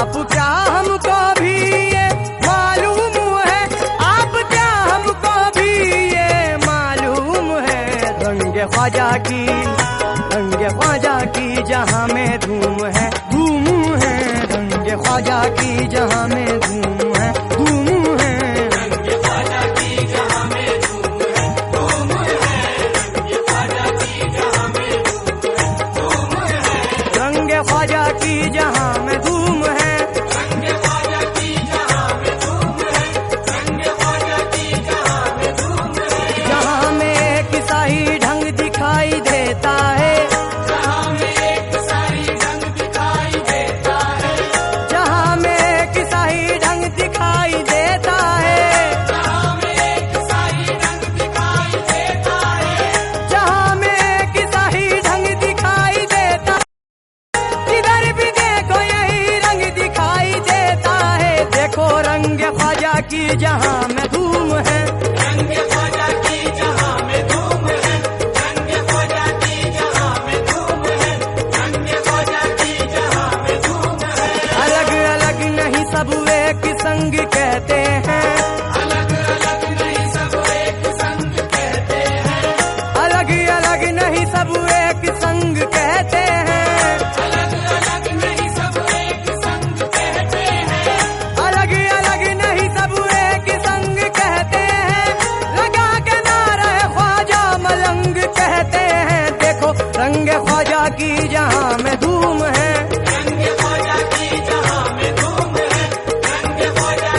आप क्या हमको भी ये मालूम है, आप क्या हमको भी ये मालूम है। रंगे ख्वाजा की जहां में धूम है, धूम है। रंगे ख्वाजा की जहां में धूम है, धूम है। रंगे ख्वाजा की जहां में धूम है, धूम है। रंगे ख्वाजा की जहां में धूम है, धूम है। रंगे ख्वाजा की जहां में धूम है, रंगे ख्वाजा की जहां में धूम है, रंगे ख्वाजा की जहां में धूम है। जहां में एक शाही ढंग दिखाई देता है, जहां में एक शाही ढंग दिखाई देता है, जहां में एक शाही ढंग दिखाई देता है, जहां में एक शाही ढंग दिखाई देता है, जहां में एक शाही ढंग दिखाई देता है। इधर भी देखो यही रंग दिखाई देता है। देखो रंग ख्वाजा की जहां में धूम है, रंगे ख्वाजा की जहां में धूम है, रंगे ख्वाजा की जहां में धूम है, रंगे ख्वाजा की जहां में धूम है। अलग अलग नहीं सब एक संग कहते हैं, अलग अलग नहीं सब एक संग कहते हैं, अलग अलग नहीं सब एक संग कहते हैं, अलग अलग नहीं सब एक संग कहते हैं, अलग अलग नहीं सब एक संग कहते हैं। लगा के नारे ख्वाजा मलंग कहते हैं। देखो रंग ख्वाजा की जहां में धूम है, रंगे ख्वाजा की जहां में धूम है, रंगे ख्वाजा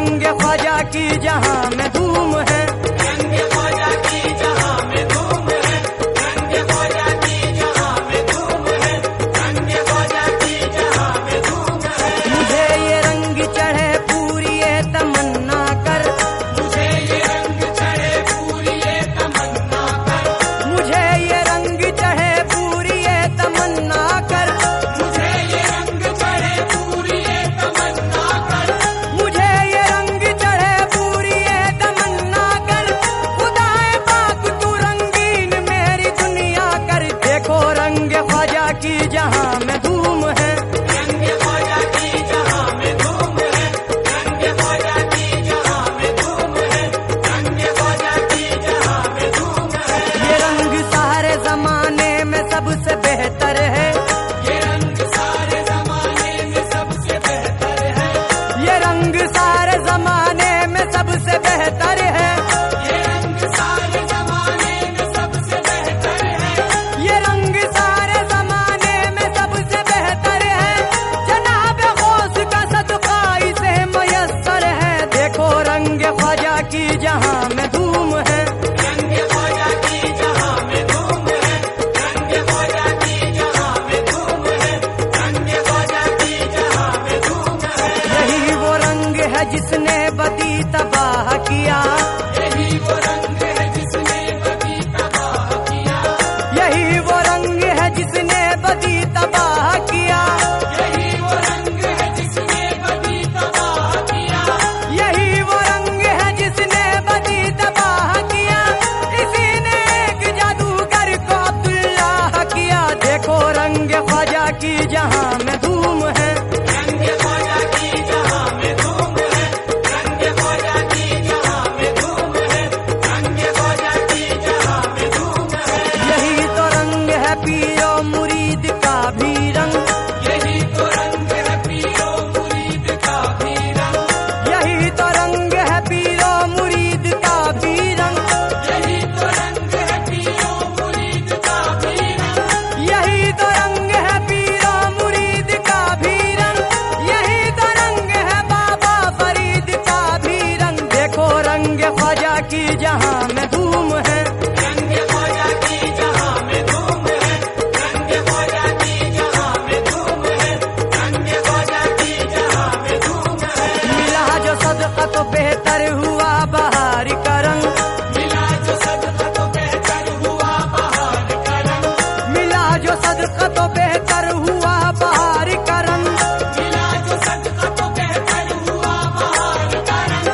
रंग ख्वाजा की जहां में धूम है। रंग ख्वाजा की जहां में धूम है, रंग ख्वाजा की जहां में धूम है, रंग ख्वाजा की जहां में धूम है। मुझे ये रंग चढ़े पूरी ये तमन्ना कर, मुझे ये रंग चढ़े पूरी ये तमन्ना कर, मुझे ये रंग चढ़े पूरी ये तमन्ना कर, मुझे ये रंग चढ़े पूरी ये तमन्ना कर, मुझे ये रंग चढ़े पूरी ये तमन्ना कर। खुदाए पाक तू रंगीन मेरी दुनिया कर। देखो रंग ख्वाजा की जहां में धूम है। रंग ख्वाजा की जहां में धूम है, रंग ख्वाजा की जहां में धूम है, रंग ख्वाजा की जहां में धूम है। ये रंग सारे जमाने में सबसे बेहतर है। ये रंग सारे जमाने में सबसे बेहतर है। ये रंग सारे जमाने में सबसे बेहतर है। ये रंग सारे जमाने में सबसे बेहतर है। ये रंग सारे जमाने में सबसे बेहतर है। जनाब गौस का सदका इसे मयस्सर है। देखो रंग ख्वाजा की जहां में धूम है। रंग ख्वाजा की जहां में धूम है, रंग ख्वाजा की जहां में धूम है, रंग ख्वाजा की जहां में धूम है। यही वो रंग है जिसने बदी तबाह किया। यही वो रंग है जिसने बदी तबाह किया। यही वो रंग है जिसने बदी तबाह किया। यही वो रंग है जिसने बदी तबाह किया। यही वो रंग है जिसने बदी तबाह किया। इसी ने एक जादूगर को अब्दुल्लाह किया। देखो रंग ख्वाजा की जहां में धूम है। रंग ख्वाजा की जहां में धूम है, रंग ख्वाजा की जहां में धूम है, रंग ख्वाजा की जहां में धूम है। यही तो रंग है पीरो मुरीद का भी रंग। यही तो रंग है पीरो मुरीद का भी रंग। यही तो रंग है पीरो मुरीद का भी रंग। यही तो रंग है पीरो मुरीद का भी रंग। यही तो रंग है पीरो मुरीद का भी रंग। यही तो रंग है बाबा फरीद का भी रंग। देखो रंग ख्वाजा की जहां में धूम है। रंग ख्वाजा की जहां में धूम है, रंग ख्वाजा की जहां में धूम है, रंग ख्वाजा की जहां में धूम है। मिला जो सदका तो बेहतर हुआ बहार का रंग। मिला जो सदका तो बेहतर हुआ बहार का रंग। मिला जो सदका तो बेहतर हुआ बहार का रंग। मिला जो सदका तो बेहतर हुआ बहार का रंग।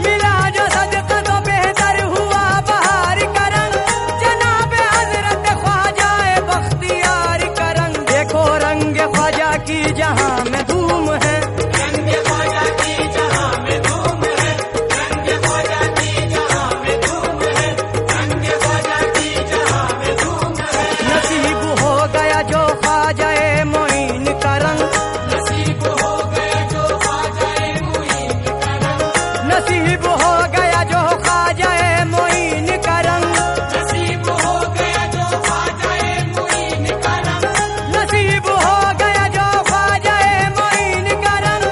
मिला जो सदका तो बेहतर हुआ बहार का रंग। जनाब हजरत ख्वाजा बख्तियार का रंग। देखो रंग ख्वाजा की जहां में धूम है। रंग ख्वाजा की जहां में धूम है, रंग ख्वाजा की जहां में धूम है, रंग ख्वाजा की जहां में धूम है। नसीब हो गया जो ख्वाजा मोइन का रंग। नसीब हो गया जो ख्वाजा मुईन का रंग। नसीब हो गया जो ख्वाजा मोइन का रंग। नसीब हो गया जो ख्वाजा मुईन का रंग। नसीब हो गया जो ख्वाजा मोइन का रंग।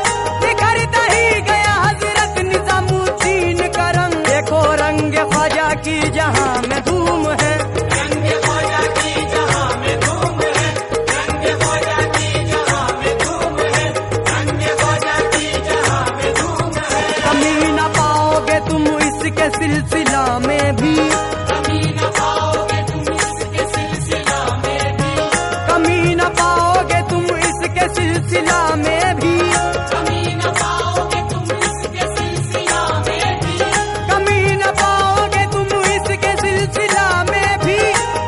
निखरता ही गया हजरत निजामुद्दीन का रंग। देखो रंग ख्वाजा की जहां में धूम है। रंग ख्वाजा की जहां में धूम है, रंग ख्वाजा की जहां में धूम है, रंग ख्वाजा की जहां में धूम है। कमी न पाओगे तुम इसके सिलसिला में भी। कमी न पाओगे तुम इसके सिलसिला में भी। कमी न पाओगे तुम इसके सिलसिला में भी। कमी न पाओगे तुम इसके सिलसिला में भी। कमी न पाओगे तुम इसके सिलसिला में भी।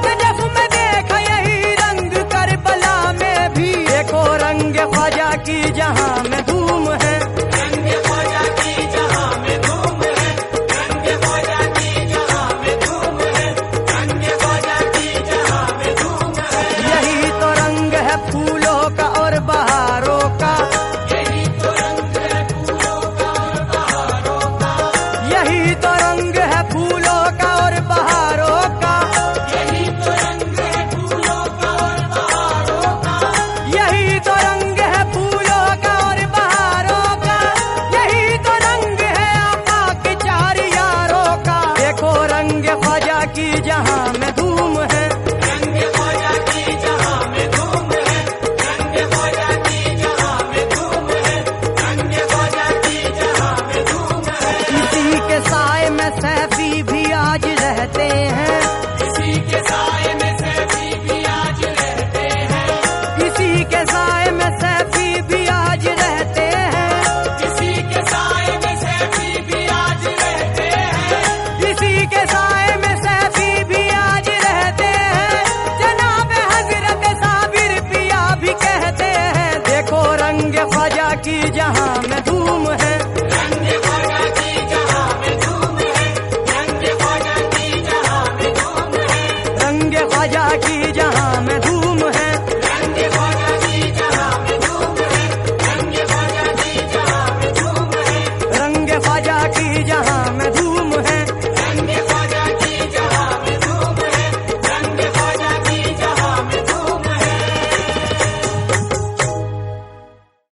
नजफ में देखा यही रंग करबला में भी। देखो रंग ख्वाजा की जहां में धूम है। रंग ख्वाजा की जहां में धूम है, रंग ख्वाजा की जहां में धूम जहां में धूम है।